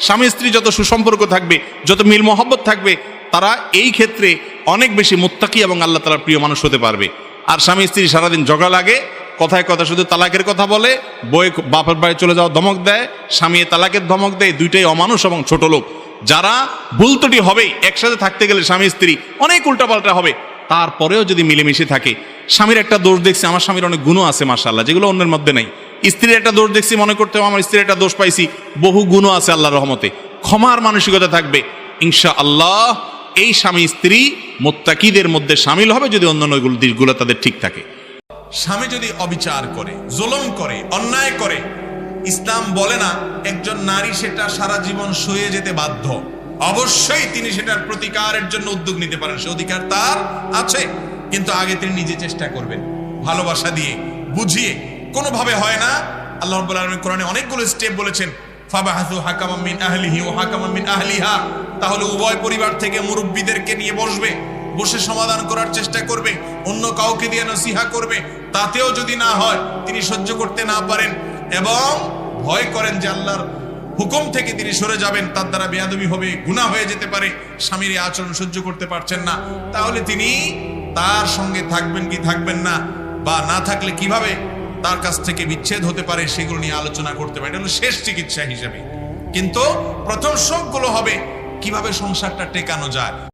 স্বামী স্ত্রী যত সুসম্পর্ক থাকবে, যত মিল মহব্বত থাকবে, তারা এই ক্ষেত্রে অনেক বেশি মুত্তাকি এবং আল্লাহ তাআলার প্রিয় মানুষ হতে পারবে। আর স্বামী স্ত্রী সারাদিন ঝগড়া লাগে, কথায় কথা শুধু তালাকের কথা বলে, বই বাপের বাড়ি চলে যাওয়ার ধমক দেয়, স্বামী তালাকের ধমক দেয়, দুইটাই অমানুষ এবং ছোট লোক। যারা ভুল ত্রুটি হবেই, একসাথে থাকতে গেলে স্বামী স্ত্রী অনেক উল্টাপাল্টা হবে, তারপরেও যদি মিলেমিশে থাকে, স্বামীর একটা দোষ দেখছি, আমার স্বামীর অনেক গুণও আছে মাশাআল্লাহ, যেগুলো অন্যের মধ্যে নাই। স্ত্রীর একটা দোষ দেখছি, মনে করতে হবে আমার স্ত্রীর একটা দোষ পাইছি, বহু গুণও আছে আল্লাহর রহমতে, ক্ষমার মানসিকতা থাকবে, ইনশাআল্লাহ এই স্বামী স্ত্রী মুত্তাকিদের মধ্যে শামিল হবে, যদি অন্যান্য দিকগুলো তাদের ঠিক থাকে। স্বামী যদি অবিচার করে, জুলুম করে, অন্যায় করে, ইসলাম বলে না একজন নারী সেটা সারা জীবন সয়ে যেতে বাধ্য। অবশ্যই তিনি সেটার প্রতিকারের জন্য উদ্যোগ নিতে পারেন, সে অধিকার তার আছে, কিন্তু আগে তিনি নিজে চেষ্টা করবেন, ভালোবাসা দিয়ে, বুঝিয়ে। কোনোভাবে হয় না। আল্লাহ রাব্বুল আলামিন কোরআনে অনেকগুলো স্টেপ বলেছেন, ফাবাহাসু হাকামান মিন আহলিহি ওয়া হাকামান মিন আহলিহা, তাহলে উভয় পরিবার থেকে মুরব্বিদেরকে নিয়ে বসবে, বসে সমাধান করার চেষ্টা করবে, অন্য কাউকে দিয়ে নসিহা করবে। তাতেও যদি না হয়, তিনি সহ্য করতে না পারেন এবং ভয় করেন যে আল্লাহর হুকুম থেকে তিনি সরে যাবেন, তার দ্বারা বেয়াদবি হবে, গুনাহ হয়ে যেতে পারে, স্বামীর এই আচরণ সহ্য করতে পারছেন না, তাহলে তিনি তার সঙ্গে থাকবেন কি থাকবেন না, বা না থাকলে কিভাবে তার কাছ থেকে বিচ্ছেদ হতে পারে, সেগুলো নিয়ে আলোচনা করতে পারে। এটা হলো শেষ চিকিৎসা হিসেবে। কিন্তু প্রথম শোকগুলো হবে কিভাবে সংসারটা টেকানো যায়।